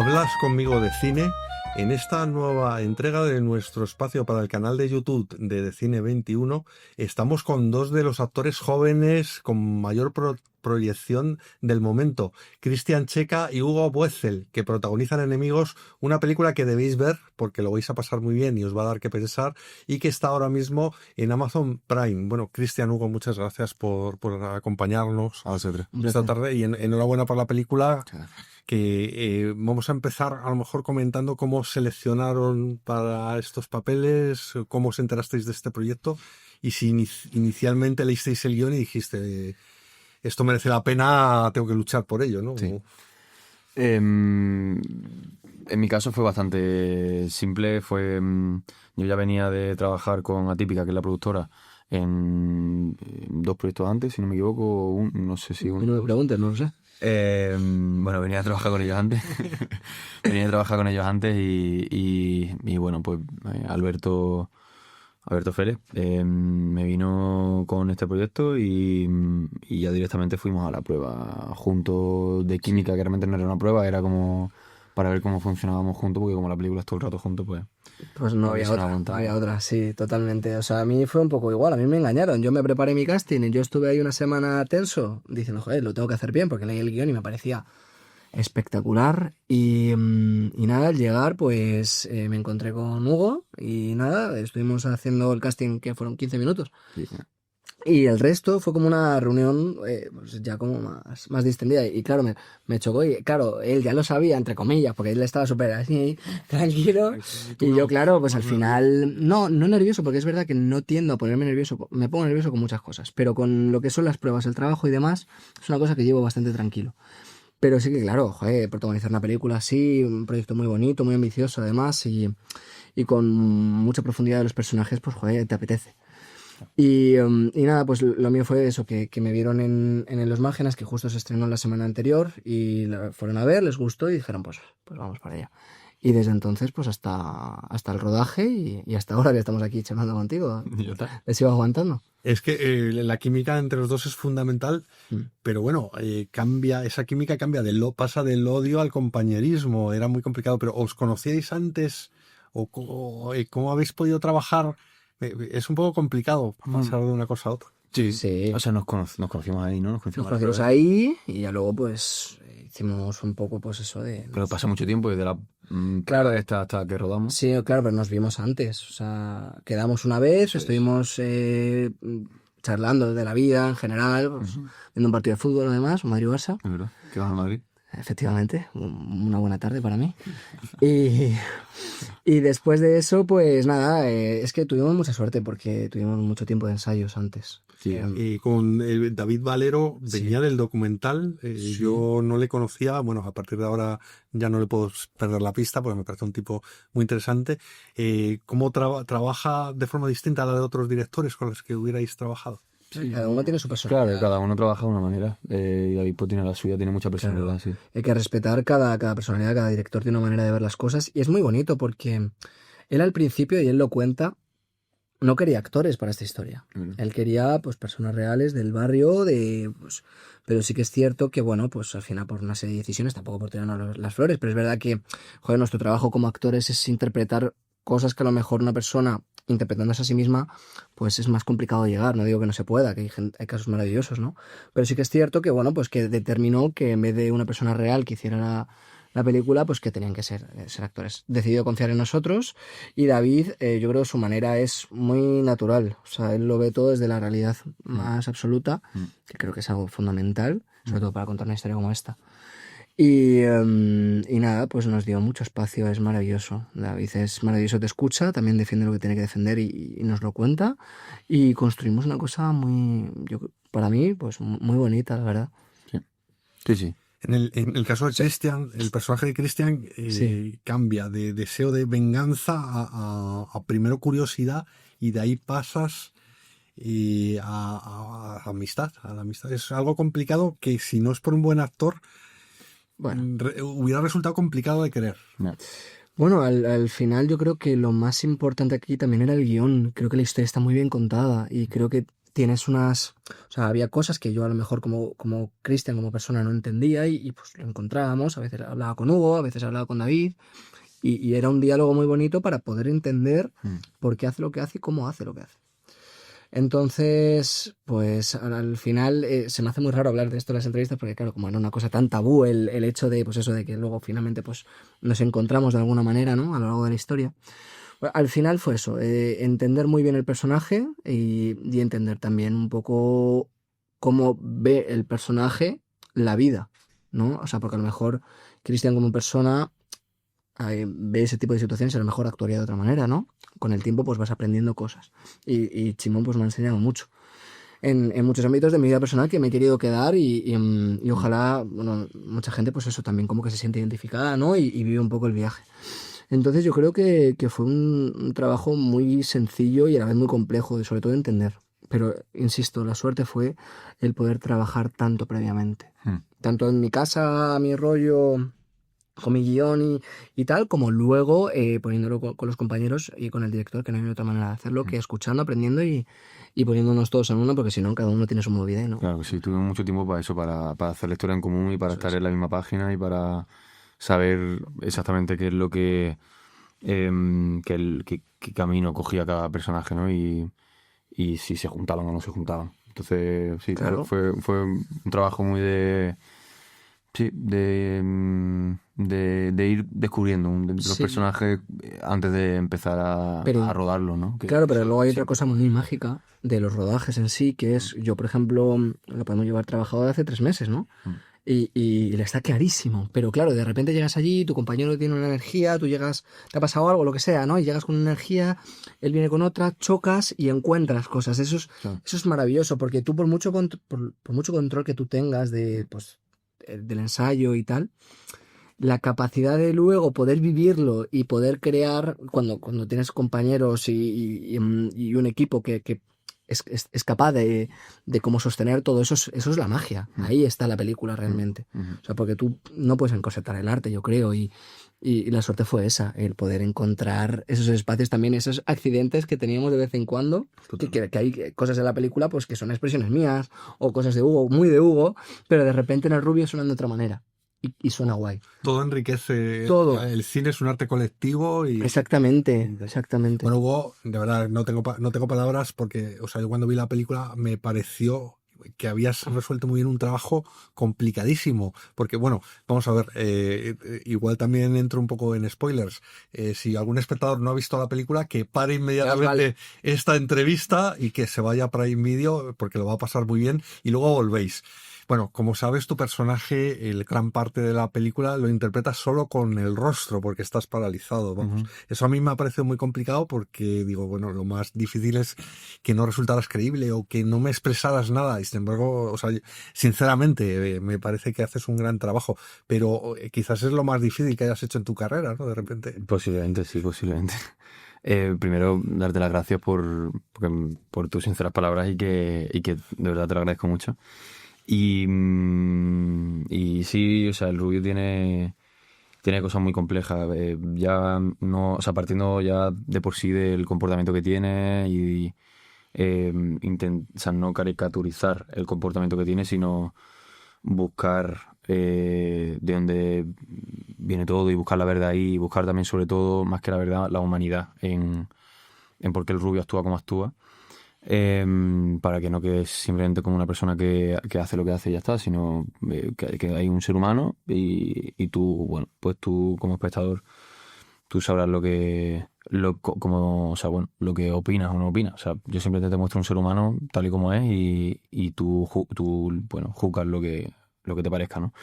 Hablas conmigo de cine. En esta nueva entrega de nuestro espacio para el canal de YouTube de Cine 21 estamos con dos de los actores jóvenes con mayor proyección del momento, Christian Tscheka y Hugo Boezel, que protagonizan Enemigos, una película que debéis ver porque lo vais a pasar muy bien y os va a dar que pensar, y que está ahora mismo en Amazon Prime. Bueno, Christian, Hugo, muchas gracias por acompañarnos esta tarde y enhorabuena por la película. Que vamos a empezar a lo mejor comentando cómo seleccionaron para estos papeles, cómo os enterasteis de este proyecto y si inicialmente leísteis el guión y dijiste esto merece la pena, tengo que luchar por ello, ¿no? Sí. En mi caso fue bastante simple. Yo ya venía de trabajar con Atípica, que es la productora, en dos proyectos antes, si no me equivoco, no sé si uno. No me preguntes, no lo sé. Bueno, venía a trabajar con ellos antes. Y bueno, pues Alberto Félix me vino con este proyecto y ya directamente fuimos a la prueba juntos de química, que realmente no era una prueba, era como para ver cómo funcionábamos juntos, porque como la película es todo el rato juntos, pues no había otra, sí, totalmente. O sea, a mí fue un poco igual, a mí me engañaron. Yo me preparé mi casting y yo estuve ahí una semana tenso diciendo, joder, lo tengo que hacer bien, porque leí el guión y me parecía espectacular. Y nada, al llegar pues me encontré con Hugo y nada, estuvimos haciendo el casting que fueron 15 minutos. Sí. Y el resto fue como una reunión pues ya como más distendida. Y claro, me chocó. Y claro, él ya lo sabía, entre comillas, porque él estaba súper así, tranquilo. Y yo, claro, pues al final, no nervioso, porque es verdad que no tiendo a ponerme nervioso. Me pongo nervioso con muchas cosas. Pero con lo que son las pruebas, el trabajo y demás, es una cosa que llevo bastante tranquilo. Pero sí que, claro, joder, protagonizar una película así, un proyecto muy bonito, muy ambicioso además, y con mucha profundidad de los personajes, pues joder, te apetece. Y nada, pues lo mío fue eso, que me vieron en Los Márgenes, que justo se estrenó la semana anterior, y la fueron a ver, les gustó y dijeron, pues vamos para allá. Y desde entonces, pues hasta el rodaje y hasta ahora que estamos aquí charlando contigo, les sigo aguantando. Es que la química entre los dos es fundamental, pero bueno, esa química pasa del odio al compañerismo, era muy complicado, pero ¿os conocíais antes? ¿O cómo habéis podido trabajar? Es un poco complicado pasar de una cosa a otra. Sí. O sea, nos conocimos ahí, ¿no? Nos conocimos ahí y ya luego pues hicimos un poco pues eso de... Pero pasa mucho tiempo desde la... Claro, hasta que rodamos. Sí, claro, pero nos vimos antes. O sea, quedamos una vez, estuvimos charlando de la vida en general, pues, viendo un partido de fútbol además, un Madrid-Barça. Es verdad, que vas al Madrid. Efectivamente, una buena tarde para mí. Y después de eso, pues nada, es que tuvimos mucha suerte porque tuvimos mucho tiempo de ensayos antes. Sí, y con David Valero venía del documental, yo no le conocía, bueno, a partir de ahora ya no le puedo perder la pista porque me parece un tipo muy interesante. ¿Cómo trabaja de forma distinta a la de otros directores con los que hubierais trabajado? Sí, cada uno tiene su personalidad. Claro, cada uno trabaja de una manera. Y David tiene la suya, tiene mucha personalidad, claro. Sí. Hay que respetar cada personalidad, cada director tiene una manera de ver las cosas. Y es muy bonito porque él al principio, y él lo cuenta, no quería actores para esta historia. Él quería pues personas reales del barrio, pero sí que es cierto que, bueno, pues al final por una serie de decisiones, tampoco por tirarnos las flores, pero es verdad que, joder, nuestro trabajo como actores es interpretar cosas que a lo mejor una persona interpretándose a sí misma, pues es más complicado llegar. No digo que no se pueda, que hay casos maravillosos, ¿no? Pero sí que es cierto que, bueno, pues que determinó que en vez de una persona real que hiciera la película, pues que tenían que ser actores. Decidió confiar en nosotros y David, yo creo que su manera es muy natural. O sea, él lo ve todo desde la realidad más absoluta, que creo que es algo fundamental, sobre todo para contar una historia como esta. Y nada, pues nos dio mucho espacio, es maravilloso. David es maravilloso, te escucha, también defiende lo que tiene que defender y nos lo cuenta. Y construimos una cosa para mí, pues muy bonita, la verdad. Sí. En el caso de Christian, el personaje de Christian cambia de deseo de venganza a primero curiosidad y de ahí pasas a amistad. A la amistad es algo complicado que si no es por un buen actor, hubiera resultado complicado de querer. No. Bueno, al final yo creo que lo más importante aquí también era el guión. Creo que la historia está muy bien contada y creo que tienes unas... O sea, había cosas que yo a lo mejor como Cristian, como persona, no entendía y pues lo encontrábamos. A veces hablaba con Hugo, a veces hablaba con David y era un diálogo muy bonito para poder entender por qué hace lo que hace y cómo hace lo que hace. Entonces, pues al final se me hace muy raro hablar de esto en las entrevistas porque claro, como era una cosa tan tabú el hecho de, pues eso, de que luego finalmente pues nos encontramos de alguna manera, ¿no? A lo largo de la historia. Bueno, al final fue eso, entender muy bien el personaje y entender también un poco cómo ve el personaje la vida, ¿no? O sea, porque a lo mejor Cristian como persona ve ese tipo de situaciones y a lo mejor actuaría de otra manera, ¿no? Con el tiempo pues vas aprendiendo cosas. Y Chimón pues me ha enseñado mucho. En muchos ámbitos de mi vida personal que me he querido quedar y ojalá, bueno, mucha gente pues eso también como que se siente identificada, ¿no? Y vive un poco el viaje. Entonces yo creo que fue un trabajo muy sencillo y a la vez muy complejo, y sobre todo de entender. Pero, insisto, la suerte fue el poder trabajar tanto previamente. Tanto en mi casa, a mi rollo, con mi guión y tal, como luego poniéndolo con los compañeros y con el director, que no hay otra manera de hacerlo que escuchando, aprendiendo y poniéndonos todos en uno, porque si no, cada uno tiene su movida, ¿no? Claro, sí, tuve mucho tiempo para eso, para hacer la historia en común y para estar en la misma página y para saber exactamente qué es lo que qué camino cogía cada personaje, ¿no? Y si se juntaban o no se juntaban. Entonces, sí, Claro. fue un trabajo muy de ir descubriendo los personajes antes de empezar a rodarlo, ¿no? Claro, pero luego hay otra cosa muy mágica de los rodajes en sí, que es, yo por ejemplo, lo podemos llevar trabajado de hace 3 meses, ¿no? Y le está clarísimo, pero claro, de repente llegas allí, tu compañero tiene una energía, tú llegas, te ha pasado algo, lo que sea, ¿no? Y llegas con una energía, él viene con otra, chocas y encuentras cosas. Eso es maravilloso, porque tú por mucho control que tú tengas del ensayo y tal, la capacidad de luego poder vivirlo y poder crear, cuando tienes compañeros y un equipo que es capaz de cómo sostener todo eso, eso es la magia. Ahí está la película realmente. O sea, porque tú no puedes encorsetar el arte, yo creo, y la suerte fue esa, el poder encontrar esos espacios también, esos accidentes que teníamos de vez en cuando, que hay cosas en la película pues que son expresiones mías o cosas de Hugo, muy de Hugo, pero de repente en el Rubio suenan de otra manera. Y suena guay. Todo enriquece. Todo. El cine es un arte colectivo y... Exactamente. Bueno, Hugo, de verdad, no tengo palabras porque, o sea, yo cuando vi la película me pareció que habías resuelto muy bien un trabajo complicadísimo. Porque, bueno, vamos a ver, igual también entro un poco en spoilers. Si algún espectador no ha visto la película, que pare inmediatamente esta entrevista y que se vaya a Prime Video porque lo va a pasar muy bien y luego volvéis. Bueno, como sabes, tu personaje, gran parte de la película lo interpretas solo con el rostro porque estás paralizado, vamos. Eso a mí me ha parecido muy complicado porque digo, bueno, lo más difícil es que no resultaras creíble o que no me expresaras nada. Y sin embargo, o sea, sinceramente, me parece que haces un gran trabajo, pero quizás es lo más difícil que hayas hecho en tu carrera, ¿no? De repente. Posiblemente, sí, posiblemente. Primero, darte las gracias por tus sinceras palabras y que de verdad te lo agradezco mucho. Y sí, o sea, el Rubio tiene cosas muy complejas. Ya no, o sea, partiendo ya de por sí del comportamiento que tiene y o sea, no caricaturizar el comportamiento que tiene, sino buscar de dónde viene todo y buscar la verdad ahí y buscar también, sobre todo, más que la verdad, la humanidad en por qué el Rubio actúa como actúa. Para que no quedes simplemente como una persona que hace lo que hace y ya está, sino que hay un ser humano y tú, bueno, pues tú como espectador, tú sabrás lo que opinas o no opinas. O sea, yo simplemente te muestro un ser humano tal y como es y tú bueno, juzgas lo que te parezca, ¿no?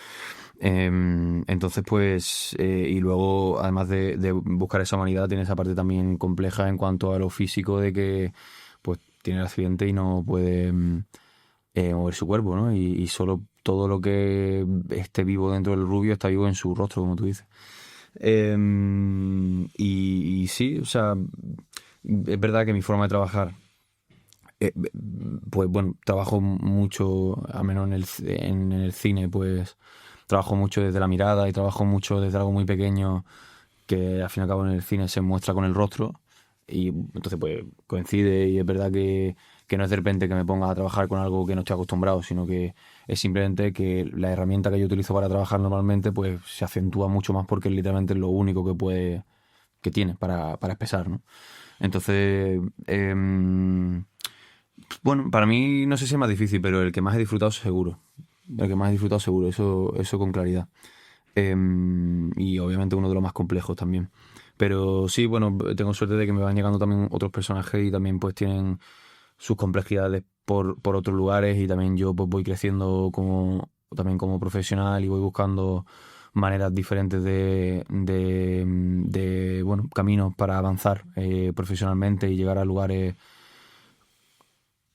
Entonces, pues, y luego, además de buscar esa humanidad, tiene esa parte también compleja en cuanto a lo físico de que pues tiene el accidente y no puede mover su cuerpo, ¿no? Y solo todo lo que esté vivo dentro del Rubio está vivo en su rostro, como tú dices. Y sí, o sea, es verdad que mi forma de trabajar, pues bueno, trabajo mucho, al menos en el cine, pues trabajo mucho desde la mirada y trabajo mucho desde algo muy pequeño que al fin y al cabo en el cine se muestra con el rostro. Y entonces pues coincide y es verdad que que no es de repente que me ponga a trabajar con algo que no estoy acostumbrado, sino que es simplemente que la herramienta que yo utilizo para trabajar normalmente pues se acentúa mucho más porque literalmente es lo único que tiene para expresar, ¿no? Entonces, bueno, para mí no sé si es más difícil, pero el que más he disfrutado seguro. El que más he disfrutado seguro, eso con claridad. Y obviamente uno de los más complejos también. Pero sí, bueno, tengo suerte de que me van llegando también otros personajes y también pues tienen sus complejidades por otros lugares y también yo pues voy creciendo también como profesional y voy buscando maneras diferentes de bueno, caminos para avanzar profesionalmente y llegar a lugares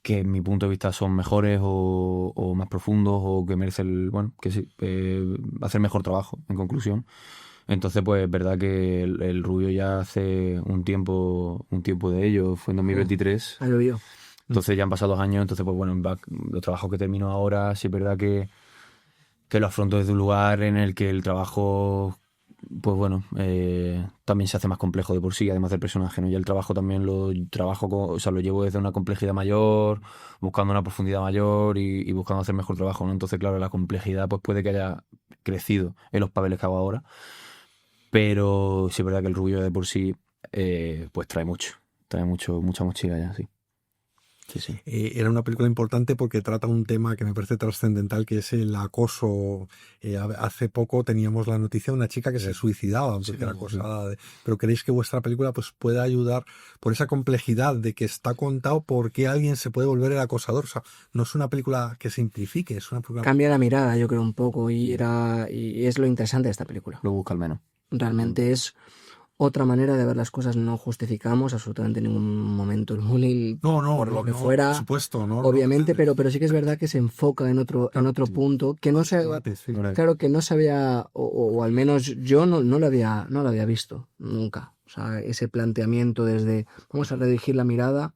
que en mi punto de vista son mejores o más profundos o que merecen, bueno, que sí, hacer mejor trabajo, en conclusión. Entonces, pues es verdad que el Rubio ya hace un tiempo de ello, fue en 2023. Ahí lo vio. Entonces ya han pasado 2 años, entonces pues bueno, los trabajos que termino ahora, sí es verdad que lo afronto desde un lugar en el que el trabajo, pues bueno, también se hace más complejo de por sí, además del personaje, ¿no? Ya el trabajo también lo trabajo, o sea, lo llevo desde una complejidad mayor, buscando una profundidad mayor y buscando hacer mejor trabajo, ¿no? Entonces, claro, la complejidad pues puede que haya crecido en los papeles que hago ahora, pero sí es verdad que el Rubio de por sí, pues trae mucha mochila ya, sí. Sí. Era una película importante porque trata un tema que me parece trascendental, que es el acoso. Hace poco teníamos la noticia de una chica que se suicidaba porque era acosada. Pero ¿creéis que vuestra película pues puede ayudar por esa complejidad de que está contado por qué alguien se puede volver el acosador? O sea, no es una película que simplifique, es una película... Cambia la mirada, yo creo, un poco y es lo interesante de esta película. Lo busca al menos. Realmente es otra manera de ver las cosas. No justificamos absolutamente en ningún momento el bullying por lo que fuera, por supuesto, no, obviamente, pero sí que es verdad que se enfoca en otro punto que no se, claro, que no se había o al menos yo no lo había visto nunca. O sea, ese planteamiento desde vamos a redirigir la mirada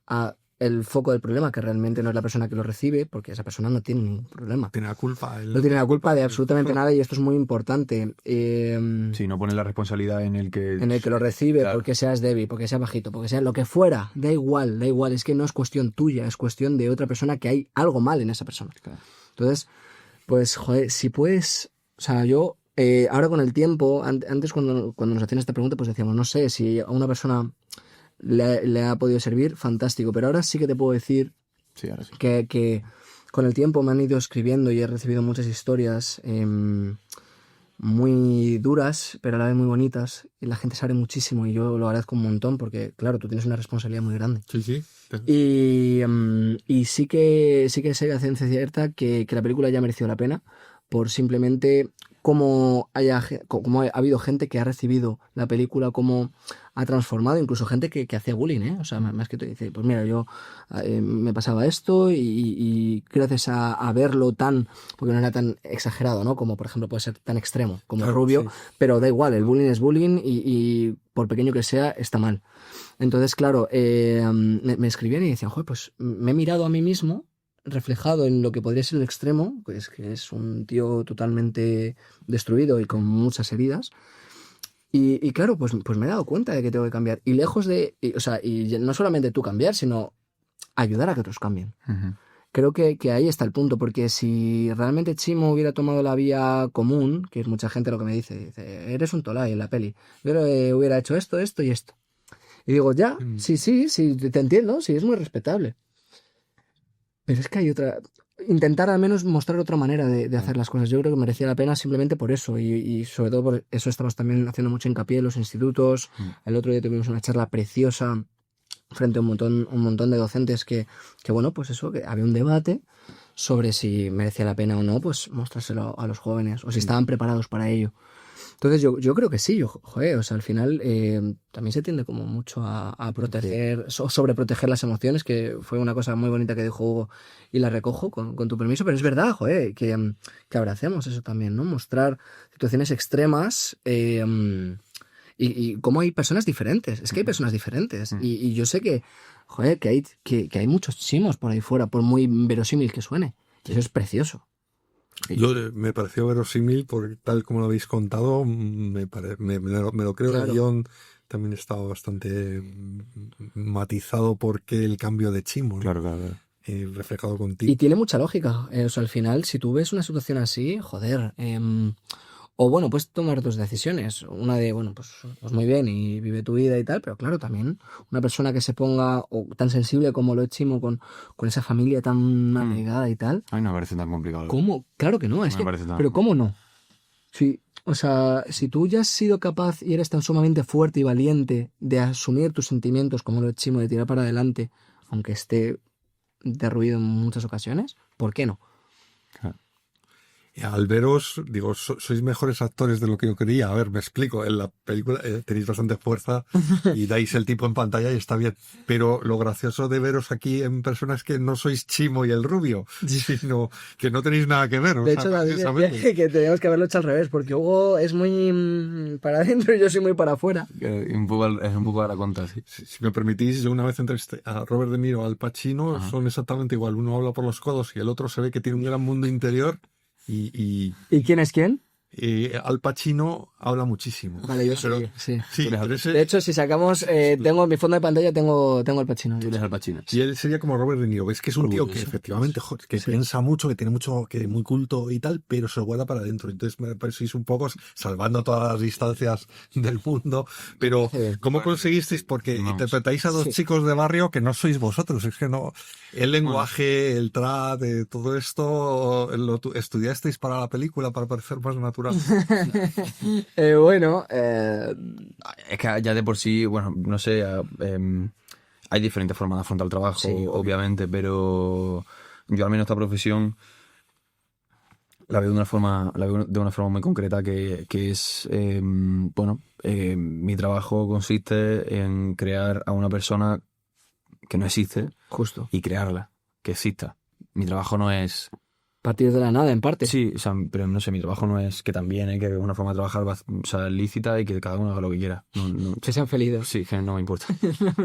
a el foco del problema, que realmente no es la persona que lo recibe, porque esa persona no tiene ningún problema. Tiene la culpa. No tiene la culpa de absolutamente nada y esto es muy importante. Sí, no pone la responsabilidad en el que lo recibe, claro. Porque seas débil, porque sea bajito, porque sea lo que fuera, da igual, es que no es cuestión tuya, es cuestión de otra persona, que hay algo mal en esa persona. Claro. Entonces, pues, joder, si puedes, o sea, yo ahora con el tiempo, antes cuando nos hacían esta pregunta, pues decíamos, no sé, si a una persona le ha podido servir, fantástico, pero ahora sí que te puedo decir sí, ahora sí. que con el tiempo me han ido escribiendo y he recibido muchas historias muy duras, pero a la vez muy bonitas, y la gente se abre muchísimo y yo lo agradezco un montón porque, claro, tú tienes una responsabilidad muy grande. Sí. Y sí que sé a ciencia cierta que la película ya ha merecido la pena por simplemente cómo ha habido gente que ha recibido la película, cómo ha transformado, incluso gente que hacía bullying, ¿eh? O sea, más que tú dices, pues mira, yo me pasaba esto y gracias a verlo porque no era tan exagerado, ¿no? Como por ejemplo puede ser tan extremo como claro, Rubio, sí. Pero da igual, el bullying es bullying y por pequeño que sea, está mal. Entonces, claro, me escribían y decían, joder, pues me he mirado a mí mismo reflejado en lo que podría ser el extremo, pues que es un tío totalmente destruido y con muchas heridas. Y claro, pues me he dado cuenta de que tengo que cambiar. Y lejos de... y no solamente tú cambiar, sino ayudar a que otros cambien. Uh-huh. Creo que ahí está el punto, porque si realmente Chimo hubiera tomado la vía común, que es mucha gente lo que me dice, eres un tolai en la peli, pero hubiera hecho esto y esto. Y digo, ya, sí, te entiendo, sí, es muy respetable. Pero es que hay otra... Intentar al menos mostrar otra manera de hacer las cosas. Yo creo que merecía la pena simplemente por eso. Y sobre todo por eso estamos también haciendo mucho hincapié en los institutos. El otro día tuvimos una charla preciosa frente a un montón de docentes que bueno, pues eso, que había un debate sobre si merecía la pena o no, pues mostrárselo a los jóvenes o si estaban preparados para ello. Entonces yo creo que sí, joder, o sea, al final también se tiende como mucho a proteger, sobreproteger las emociones, que fue una cosa muy bonita que dijo Hugo y la recojo con tu permiso, pero es verdad, joder, que abracemos eso también, ¿no? Mostrar situaciones extremas y cómo hay personas diferentes, es que hay personas diferentes y yo sé que, joder, que hay muchos chimos por ahí fuera, por muy verosímil que suene, y eso es precioso. Me pareció verosímil porque tal como lo habéis contado me lo creo. Claro. El guión también estaba bastante matizado porque el cambio de Chimo, ¿no? Claro, claro, claro. Reflejado contigo. Y tiene mucha lógica. O sea, al final, si tú ves una situación así, joder, o bueno, puedes tomar dos decisiones. Una de, bueno, pues muy bien y vive tu vida y tal, pero claro, también una persona que se ponga o tan sensible como lo es Chimo con esa familia tan apegada y tal. A mí no me parece tan complicado. ¿Cómo? Claro que no, es No que, me parece tan- pero ¿cómo no? Sí, o sea, si tú ya has sido capaz y eres tan sumamente fuerte y valiente de asumir tus sentimientos como lo es Chimo, de tirar para adelante, aunque esté derruido en muchas ocasiones, ¿por qué no? Claro. Y al veros, digo, sois mejores actores de lo que yo creía. A ver, me explico. En la película tenéis bastante fuerza y dais el tipo en pantalla y está bien. Pero lo gracioso de veros aquí en persona es que no sois Chimo y el rubio, sino que no tenéis nada que ver. O De sea, hecho, David, precisamente. que tenemos que haberlo hecho al revés, porque Hugo es muy para adentro y yo soy muy para afuera. Es un poco a la contra, sí. Si me permitís, yo una vez entrevisté a Robert De Niro, Al Pacino, son exactamente igual. Uno habla por los codos y el otro se ve que tiene un gran mundo interior y ¿Y quién es quién? Al Pacino habla muchísimo. Vale, yo Pero- soy, sí. Sí, pero ese- De hecho, si sacamos, tengo en mi fondo de pantalla, tengo el Pacino. Tú eres Al Pacino. y él sería como Robert De Niro. Ves que es un tío que efectivamente que piensa mucho, que tiene mucho, que es muy culto y tal, pero se lo guarda para adentro. Entonces me parecéis un poco salvando todas las distancias del mundo. Pero ¿cómo conseguisteis? Porque Vamos. interpretáis a dos chicos de barrio que no sois vosotros. Es que no. El lenguaje, el trap, todo esto, estudiasteis para la película para parecer más natural. Bueno, Es que ya de por sí, bueno, no sé, hay diferentes formas de afrontar el trabajo, Sí, obviamente, pero yo al menos esta profesión la veo de una forma muy concreta que es, bueno, mi trabajo consiste en crear a una persona que no existe justo. y crearla, que exista. Mi trabajo no es... Partir de la nada, en parte. Sí, o sea, pero no sé, mi trabajo no es que también, que es una forma de trabajar, o sea, lícita y que cada uno haga lo que quiera. No, Que sean felices. sí, que no me importa.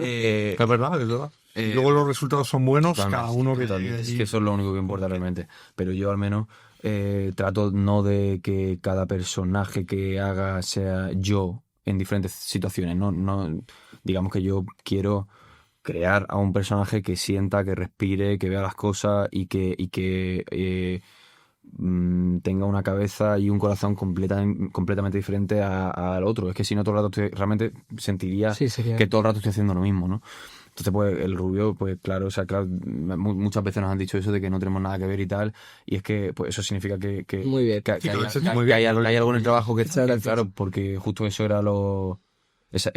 Es verdad, es verdad. Y luego los resultados son buenos, cada uno que Totalmente. Es que eso es lo único que importa realmente. Pero yo al menos trato no de que cada personaje que haga sea yo en diferentes situaciones. No, digamos que yo quiero crear a un personaje que sienta, que respire, que vea las cosas y que tenga una cabeza y un corazón completamente diferente al otro. Es que si no todo el rato realmente sentiría Sí, sería. que todo el rato estoy haciendo lo mismo, ¿no? Entonces, pues, el rubio, pues claro, o sea, claro, muchas veces nos han dicho eso de que no tenemos nada que ver y tal, y es que, pues, eso significa que Muy bien. que pero haya- eso que está muy hay, bien. hay algo en el trabajo que Muchas gracias. claro, porque justo eso era eso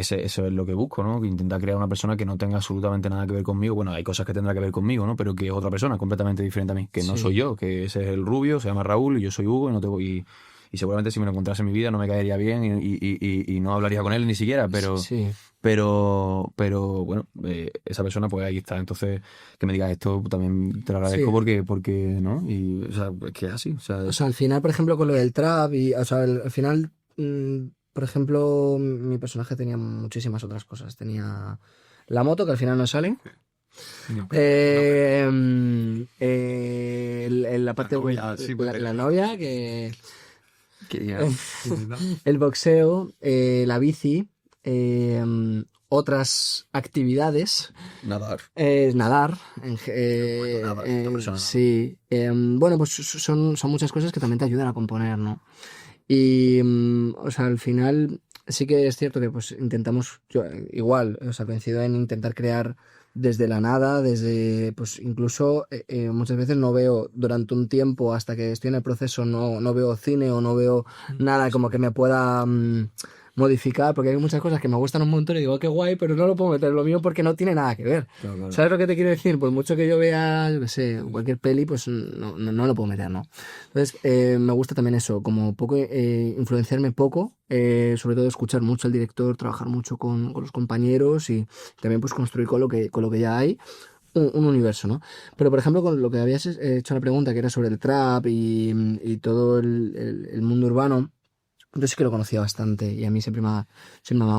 es lo que busco, ¿no? Que intentar crear una persona que no tenga absolutamente nada que ver conmigo. Bueno, hay cosas que tendrá que ver conmigo, ¿no? Pero que es otra persona completamente diferente a mí, que no Sí. soy yo, que ese es el rubio, se llama Raúl, y yo soy Hugo, y no tengo, y seguramente si me lo encontrase en mi vida no me caería bien y no hablaría con él ni siquiera, pero... Sí. Pero bueno, esa persona pues ahí está. Entonces, que me digas esto también te lo agradezco Sí. porque, ¿no? Y, o sea, es que es así. O sea, O sea, al final, por ejemplo, con lo del trap y, o sea, al final, por ejemplo, mi personaje tenía muchísimas otras cosas. Tenía la moto, que al final no sale. La parte novia, sí, la novia, que que- el boxeo, la bici, otras actividades, nadar. nadar, Nada, esta persona. sí, bueno, pues son muchas cosas que también te ayudan a componer, ¿no? Y, o sea, al final sí que es cierto que pues intentamos, yo igual, o sea, coincido en intentar crear desde la nada, desde, pues incluso muchas veces no veo durante un tiempo hasta que estoy en el proceso, no veo cine o no veo nada como que me pueda modificar, porque hay muchas cosas que me gustan un montón y digo, qué guay, pero no lo puedo meter en lo mío porque no tiene nada que ver. Claro, claro. ¿Sabes lo que te quiero decir? Por mucho que yo vea, yo qué sé, cualquier peli, pues no lo puedo meter, ¿no? Entonces, me gusta también eso, como poco influenciarme poco, sobre todo escuchar mucho al director, trabajar mucho con los compañeros y también pues construir con lo que ya hay un universo, ¿no? Pero, por ejemplo, con lo que habías hecho la pregunta, que era sobre el trap y todo el mundo urbano, yo sí que lo conocía bastante y a mí siempre me ha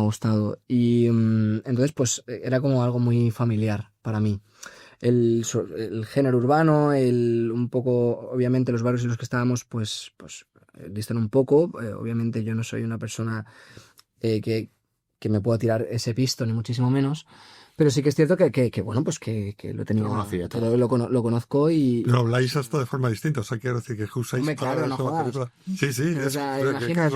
gustado. Y entonces, pues, era como algo muy familiar para mí. El género urbano, un poco, obviamente los barrios en los que estábamos, pues distan un poco. Obviamente yo no soy una persona que que me pueda tirar ese pisto, ni muchísimo menos. Pero sí que es cierto que bueno, pues que lo he tenido, lo conozco y... Lo habláis hasta de forma distinta, o sea, quiero decir que usáis... Hombre, claro, no jodas. Sí, O sea, imagínate.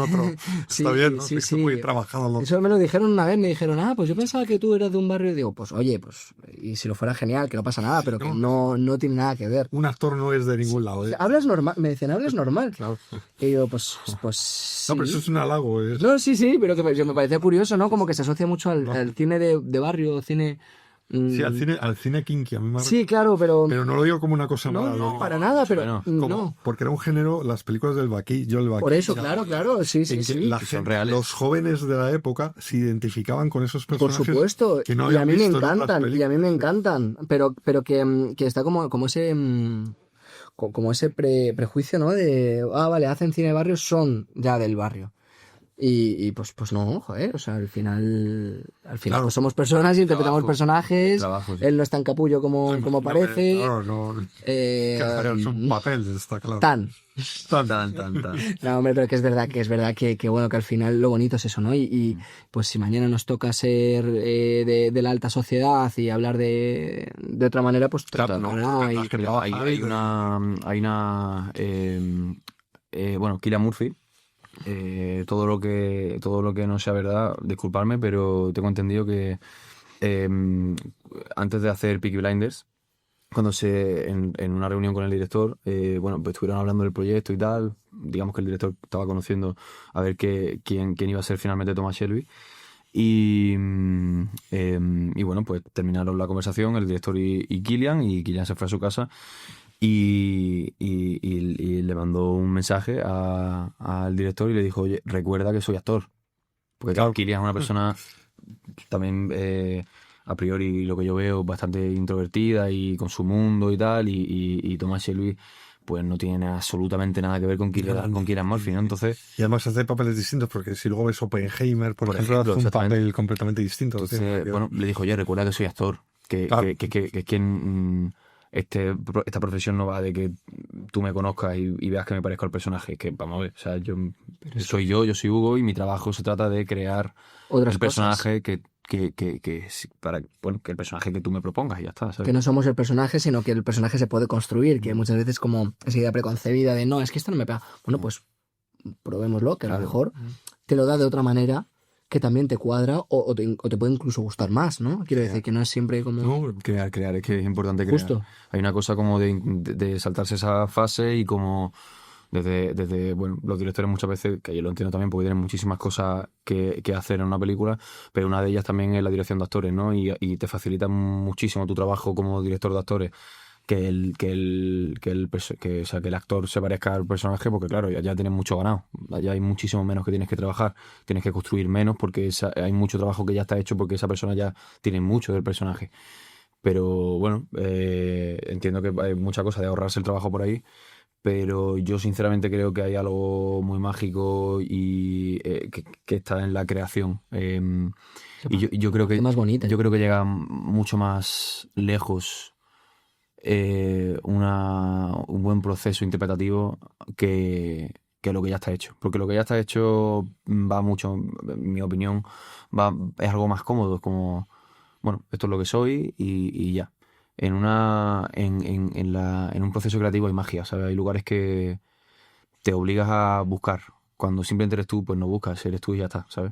Sí, está bien, ¿no? Sí. Muy trabajado. ¿No? Eso me lo dijeron una vez, me dijeron, pues yo pensaba que tú eras de un barrio, y digo, pues oye, pues, y si lo fuera genial, que no pasa nada, pero que no tiene nada que ver. Un actor no es de ningún lado. O sea, hablas normal, me decían, hablas normal. Claro. Y yo, pues sí. No, pero eso es un halago. No, sí, pero que me parecía curioso, ¿no? Como que se asocia mucho al cine de barrio, cine... Sí, al cine kinky, a mí me... Sí, claro, pero no lo digo como una cosa mala. No, para nada, pero no. Porque era un género, las películas del Joel Bakey. Por eso, claro, sí. Los jóvenes de la época se identificaban con esos personajes. Por supuesto, que no y a mí me encantan, pero que está como ese prejuicio, ¿no? De, vale, hacen cine de barrio, son ya del barrio. Y pues no, joder, o sea, al final claro. Pues somos personas y interpretamos personajes. Sí. Él no es tan capullo como parece. Claro, es un papel, está claro. Tan. No, hombre, pero que es verdad que bueno, que al final lo bonito es eso, ¿no? Y pues si mañana nos toca ser de la alta sociedad y hablar de otra manera, pues claro, hay una bueno, Cillian Murphy. Todo lo que no sea verdad, disculpadme, pero tengo entendido que antes de hacer Peaky Blinders, cuando en una reunión con el director, bueno, pues estuvieron hablando del proyecto y tal, digamos que el director estaba conociendo a ver quién iba a ser finalmente Thomas Shelby. Y bueno, pues terminaron la conversación el director y Cillian se fue a su casa. Y le mandó un mensaje al director y le dijo, oye, recuerda que soy actor. Porque claro, Cillian es una persona también, a priori, lo que yo veo, bastante introvertida y con su mundo y tal, y Thomas Shelby pues no tiene absolutamente nada que ver con Cillian Murphy, ¿no? Entonces... Y además hace papeles distintos, porque si luego ves Oppenheimer, por ejemplo, hace un papel completamente distinto. Entonces, bueno, le dijo, oye, recuerda que soy actor, que quien... esta profesión no va de que tú me conozcas y veas que me parezco al personaje, que vamos a ver, o sea, yo soy Hugo y mi trabajo se trata de crear el personaje que el personaje que tú me propongas y ya está, ¿sabes? Que no somos el personaje, sino que el personaje se puede construir, que muchas veces como esa idea preconcebida de no, es que esto no me pega. Bueno, pues probémoslo, que a lo mejor te lo da de otra manera que también te cuadra o te puede incluso gustar más, ¿no? Quiero decir que no es siempre como... No, crear, es que es importante crear. Justo. Hay una cosa como de saltarse esa fase y como desde bueno, los directores muchas veces, que yo lo entiendo también porque tienen muchísimas cosas que hacer en una película, pero una de ellas también es la dirección de actores, ¿no? Y te facilita muchísimo tu trabajo como director de actores. Que el actor se parezca al personaje, porque claro, ya tienes mucho ganado, ya hay muchísimo menos que tienes que trabajar, tienes que construir menos porque hay mucho trabajo que ya está hecho porque esa persona ya tiene mucho del personaje. Pero bueno, entiendo que hay mucha cosa de ahorrarse el trabajo por ahí, pero yo sinceramente creo que hay algo muy mágico y que está en la creación. Y yo creo que más bonita. Yo creo que llega mucho más lejos un buen proceso interpretativo que lo que ya está hecho, porque lo que ya está hecho va mucho, en mi opinión, es algo más cómodo, es como, bueno, esto es lo que soy y ya. En un proceso creativo hay magia, ¿sabes? Hay lugares que te obligas a buscar. Cuando simplemente eres tú, pues no buscas, eres tú y ya está, ¿sabes?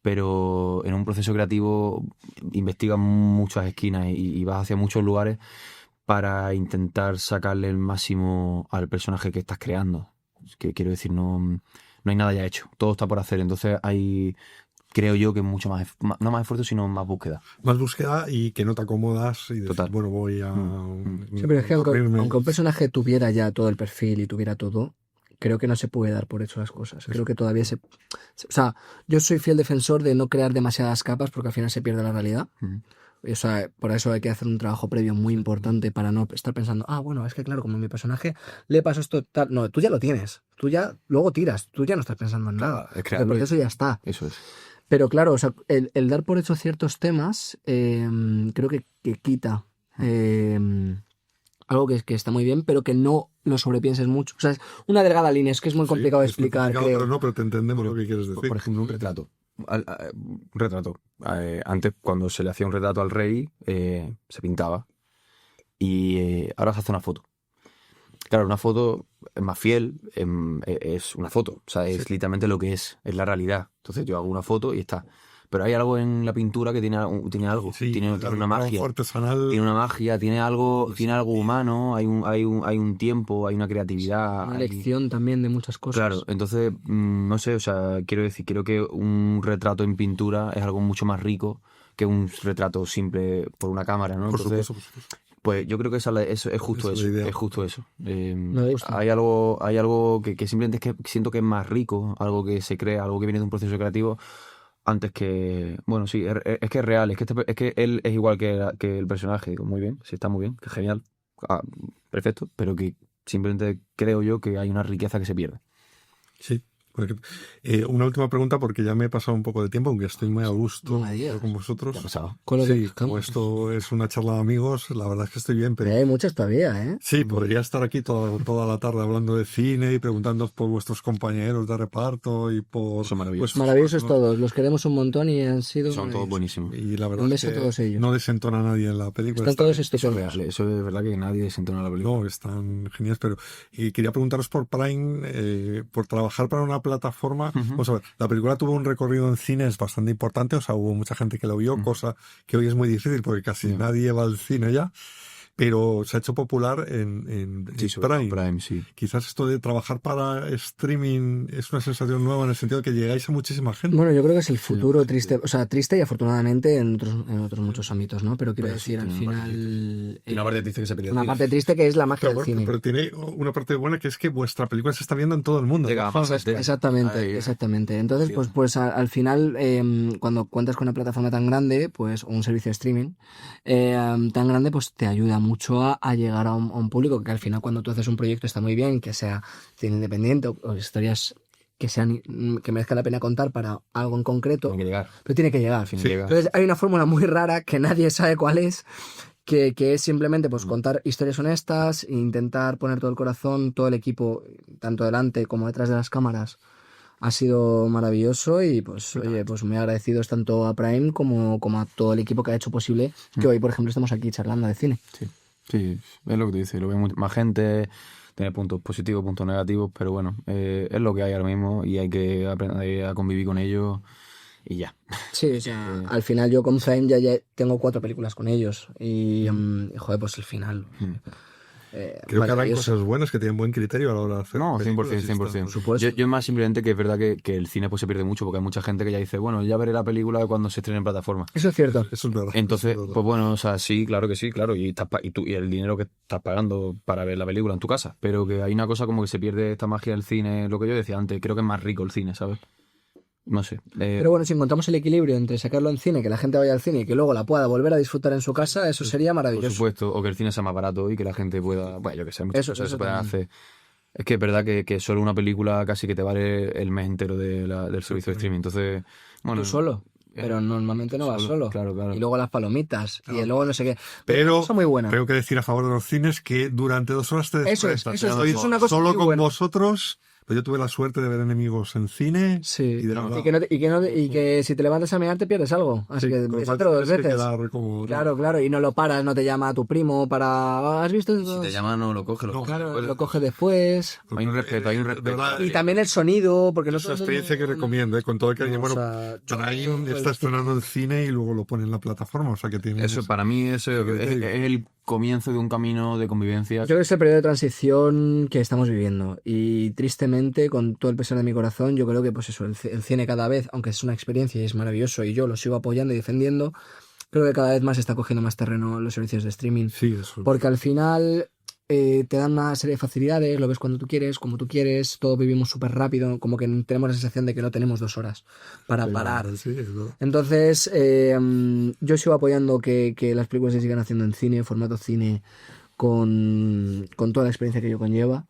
Pero en un proceso creativo investigas muchas esquinas y vas hacia muchos lugares para intentar sacarle el máximo al personaje que estás creando. Que quiero decir, no hay nada ya hecho, todo está por hacer, entonces creo yo que mucho más, no más esfuerzo, sino más búsqueda. Más búsqueda y que no te acomodas y decir, total. Bueno, voy a... Sí, pero es que aunque un personaje tuviera ya todo el perfil y tuviera todo, creo que no se puede dar por hecho las cosas. Creo que todavía o sea, yo soy fiel defensor de no crear demasiadas capas porque al final se pierde la realidad. O sea, por eso hay que hacer un trabajo previo muy importante para no estar pensando, bueno, es que claro, como a mi personaje le pasó esto tal. No, tú ya lo tienes. Tú ya luego tiras. Tú ya no estás pensando en nada. Es el proceso ya está. Eso es. Pero claro, o sea, el dar por hecho ciertos temas creo que quita algo que está muy bien, pero que no lo sobrepienses mucho. O sea, es una delgada línea, es que es muy complicado de explicar, creo. Pero te entendemos lo que quieres decir. Por ejemplo, un retrato. Un retrato. Antes, cuando se le hacía un retrato al rey, se pintaba. Y ahora se hace una foto. Claro, una foto es más fiel, es una foto. O sea, es literalmente lo que es la realidad. Entonces yo hago una foto y está. Pero hay algo en la pintura que tiene algo. Sí, tiene una magia. Artesanal. Tiene una magia, tiene algo humano, hay un tiempo, hay una creatividad. Una lección también de muchas cosas. Claro, entonces, no sé, o sea, creo que un retrato en pintura es algo mucho más rico que un retrato simple por una cámara, ¿no? Por Entonces, supuesto. pues yo creo que es justo Esa es la idea. es justo eso. Me gusta. Hay algo que simplemente es que siento que es más rico, algo que se crea, algo que viene de un proceso creativo, antes que... Bueno, sí, es que es real, es que él es igual que el personaje. Digo, muy bien, sí, está muy bien, que genial, perfecto, pero que simplemente creo yo que hay una riqueza que se pierde. Sí. Una última pregunta, porque ya me he pasado un poco de tiempo, aunque estoy muy a gusto con vosotros. ¿Qué ha pasado? Con lo que Sí, buscamos. como esto es una charla de amigos, la verdad es que estoy bien, pero Hay muchas todavía, ¿eh? sí, podría estar aquí toda la tarde hablando de cine y preguntando por vuestros compañeros de reparto y por... Son maravillosos. vuestros- Maravillosos ¿no? todos, los queremos un montón y han sido... Son todos buenísimos. Y la verdad Un es beso a que todos ellos. no desentona a nadie en la película. Están todos Eso es estupendos. real, eso es verdad que nadie desentona la película. No, están geniales, pero y quería preguntaros por Prime, por trabajar para una plataforma. Vamos a ver, la película tuvo un recorrido en cines bastante importante, o sea, hubo mucha gente que lo vio, cosa que hoy es muy difícil porque casi nadie va al cine ya, pero se ha hecho popular en Sí, sobre todo Prime. Prime, sí. Quizás esto de trabajar para streaming es una sensación nueva en el sentido de que llegáis a muchísima gente. Bueno, yo creo que es el futuro triste, o sea, triste y afortunadamente en otros muchos ámbitos, ¿no? Pero quiero decir, al final... Y una parte triste que se pierde. una parte triste que es la magia del Pero, cine. pero tiene una parte buena que es que vuestra película se está viendo en todo el mundo. Llega a más gente. Exactamente, Ahí. exactamente. Entonces, pues al final, cuando cuentas con una plataforma tan grande, pues, o un servicio de streaming tan grande, pues te ayuda mucho a llegar a un público que al final cuando tú haces un proyecto está muy bien, que sea cine independiente o historias que merezca la pena contar para algo en concreto, Tiene que llegar. pero tiene que llegar al final. Sí, llega. Entonces hay una fórmula muy rara que nadie sabe cuál es, que es simplemente pues contar historias honestas e intentar poner todo el corazón, todo el equipo, tanto delante como detrás de las cámaras. Ha sido maravilloso y pues oye, pues muy agradecidos tanto a Prime como a todo el equipo que ha hecho posible que hoy, por ejemplo, estemos aquí charlando de cine. Sí, es lo que tú dices, lo ve más gente, tiene puntos positivos, puntos negativos, pero bueno, es lo que hay ahora mismo y hay que aprender a convivir con ellos y ya. Sí, o sea, al final yo con Prime ya tengo 4 películas con ellos y joder, pues el final... Creo que harán maravilloso. cosas buenas, que tienen buen criterio a la hora de hacer. No, 100%, películas y 100%. por supuesto. Yo es más simplemente que es verdad que el cine pues se pierde mucho porque hay mucha gente que ya dice, bueno, ya veré la película cuando se estrene en plataforma. Eso es cierto. Eso es verdad. Entonces, eso es verdad. pues bueno, o sea, sí, claro que sí, claro, y el dinero que estás pagando para ver la película en tu casa, pero que hay una cosa como que se pierde esta magia del cine, lo que yo decía antes, creo que es más rico el cine, ¿sabes? No sé. Pero bueno, si encontramos el equilibrio entre sacarlo en cine, que la gente vaya al cine y que luego la pueda volver a disfrutar en su casa, eso sería Por maravilloso. supuesto, o que el cine sea más barato y que la gente pueda, bueno, yo que sé, muchas Eso- cosas que eso se pueden también. hacer. Es que es verdad que solo una película casi que te vale el mes entero del servicio de streaming, entonces, bueno. Tú solo. Pero normalmente no vas solo. Claro, claro. Y luego las palomitas. Y luego no sé qué. Pero Eso muy buena. tengo que decir a favor de los cines que durante 2 horas te Eso es, desconectas. eso es, Estoy eso es una cosa solo muy con buena. vosotros. Pues yo tuve la suerte de ver Enemigos en cine. Sí. Y de verdad. Y que si te levantas a mear te pierdes algo. Así Sí, que con lo eso cual te lo dos tienes que veces. quedar como- Claro, claro. Y no lo paras, no te llama a tu primo para... ¿Has visto esto? Si te llaman, no lo coges. No, Claro, lo coge después. Hay un respeto, hay un De respeto. verdad, Y también el sonido, porque no es una experiencia que recomiendo, con todo el cariño. No, o Bueno, sea, Prime está estrenando en cine y luego lo pone en la plataforma, o sea que tiene... Eso, para mí, eso es el comienzo de un camino de convivencia. Yo creo que es el periodo de transición que estamos viviendo y tristemente, con todo el pesar de mi corazón, yo creo que pues eso, el cine cada vez, aunque es una experiencia y es maravilloso y yo lo sigo apoyando y defendiendo, creo que cada vez más está cogiendo más terreno los servicios de streaming. Sí, eso. Porque al final te dan una serie de facilidades, lo ves cuando tú quieres, como tú quieres, todo vivimos súper rápido, como que tenemos la sensación de que no tenemos 2 horas para parar. Sí, es verdad. Entonces, yo sigo apoyando que las películas se sigan haciendo en cine, formato cine, con toda la experiencia que ello conlleva.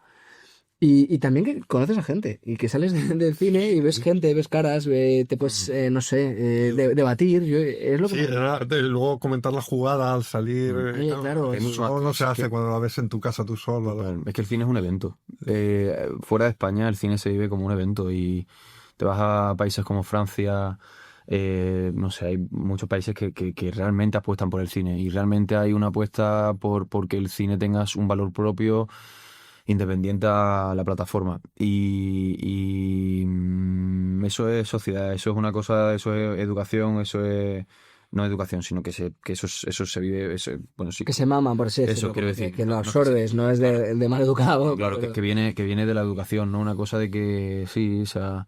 Y también que conoces a gente y que sales del cine y ves gente, ves caras, te puedes, no sé, debatir. Es lo que Sí, luego comentar la jugada al salir. Oye, claro, que eso- eso no se hace cuando la ves en tu casa tú solo. Es que el cine es un evento. Fuera de España, el cine se vive como un evento y Te vas a países como Francia, no sé, hay muchos países que realmente apuestan por el cine y realmente hay una apuesta porque el cine tenga un valor propio independiente a la plataforma. Eso es sociedad, eso es una cosa, eso es educación, eso es... No educación, sino que eso se vive... bueno, sí. Que se mama, por así decirlo. Eso quiero decir. Que lo absorbes, no es de mal educado. Claro, pero... que viene de la educación, ¿no? Una cosa de que sí, o sea,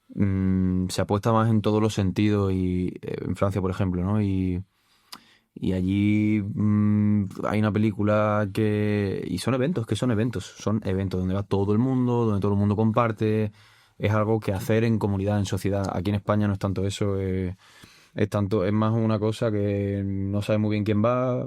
se apuesta más en todos los sentidos y en Francia, por ejemplo, ¿no? Y allí hay una película y son eventos donde va todo el mundo, donde todo el mundo comparte. Es algo que hacer en comunidad, en sociedad. Aquí en España no es tanto eso, es más una cosa que no sabe muy bien quién va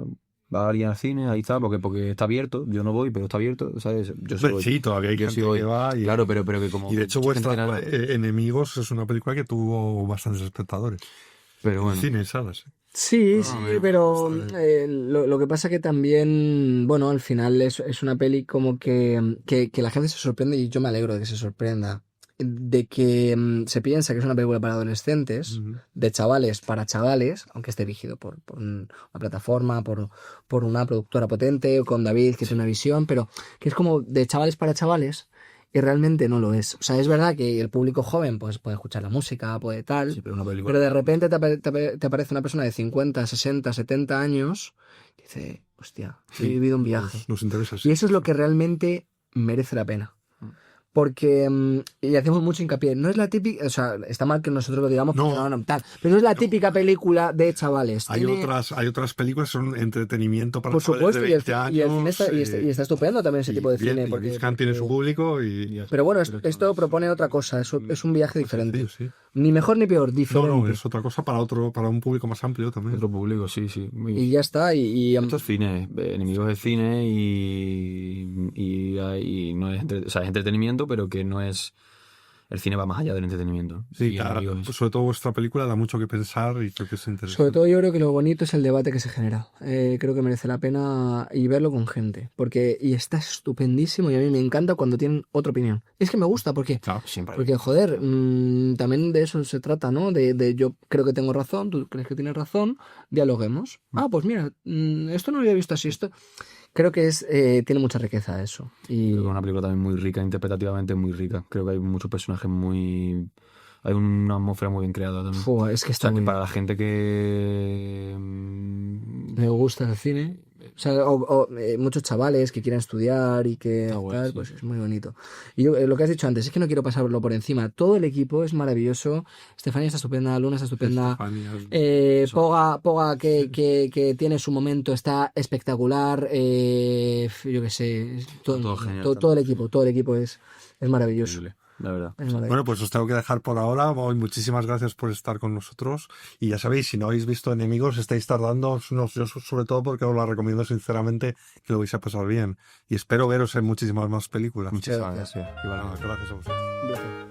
alguien al cine, ahí está, porque está abierto. Yo no voy, pero está abierto, ¿sabes? Yo sí voy. Sí, todavía hay gente que va. Claro, pero que como... Y de hecho, Enemigos es una película que tuvo bastantes espectadores. Pero bueno. Cine, salas. Sí, pero lo que pasa que también, bueno, al final es una peli como que la gente se sorprende y yo me alegro de que se sorprenda. De que se piensa que es una película para adolescentes, de chavales para chavales, aunque esté dirigido por una plataforma, por una productora potente, con David, que tiene una visión, pero que es como de chavales para chavales, y realmente no lo es. O sea, es verdad que el público joven pues puede escuchar la música, puede tal, sí, pero de repente te aparece una persona de 50, 60, 70 años, y dice, hostia, he vivido un viaje. Nos interesa. Y eso es lo que realmente merece la pena. Porque, y hacemos mucho hincapié, no es la típica, o sea, está mal que nosotros lo digamos, no, tal, pero no es la típica película de chavales. Hay otras películas que son entretenimiento para por chavales supuesto, de 20 años. Y el cine está estupendo también ese tipo de cine. Porque tiene su público Pero bueno, esto propone otra cosa, es un viaje diferente. Sí. Ni mejor ni peor, diferente. No, es otra cosa para un público más amplio también. Otro público, sí. Y ya está. Esto es cine, Enemigos de cine y no es, o sea, es entretenimiento, pero que no es... El cine va más allá del entretenimiento. Sí, claro. Pues sobre todo vuestra película da mucho que pensar y creo que es interesante. Sobre todo yo creo que lo bonito es el debate que se genera. Creo que merece la pena y verlo con gente. Y está estupendísimo y a mí me encanta cuando tienen otra opinión. Es que me gusta porque, claro, siempre. Porque joder, también de eso se trata, ¿no? De yo creo que tengo razón, tú crees que tienes razón, dialoguemos. Pues mira, esto no lo había visto así, esto... Creo que tiene mucha riqueza eso. Y... Creo que es una película también muy rica, interpretativamente muy rica. Creo que hay muchos personajes muy... Hay una atmósfera muy bien creada también. Es que está que para la gente que... me gusta el cine. O sea, muchos chavales que quieren estudiar y que tal, pues es muy bonito. Y yo, lo que has dicho antes, es que no quiero pasarlo por encima. Todo el equipo es maravilloso. Estefanía está estupenda, Luna está estupenda. Poga que tiene su momento, está espectacular. Yo qué sé, todo el equipo es maravilloso. Increíble. La verdad. Bueno, pues os tengo que dejar por ahora. Muchísimas gracias por estar con nosotros. Y ya sabéis, si no habéis visto Enemigos, estáis tardando. Yo sobre todo porque os la recomiendo sinceramente, que lo vais a pasar bien. Y espero veros en muchísimas más películas. Muchísimas gracias. Gracias a vosotros. Un placer.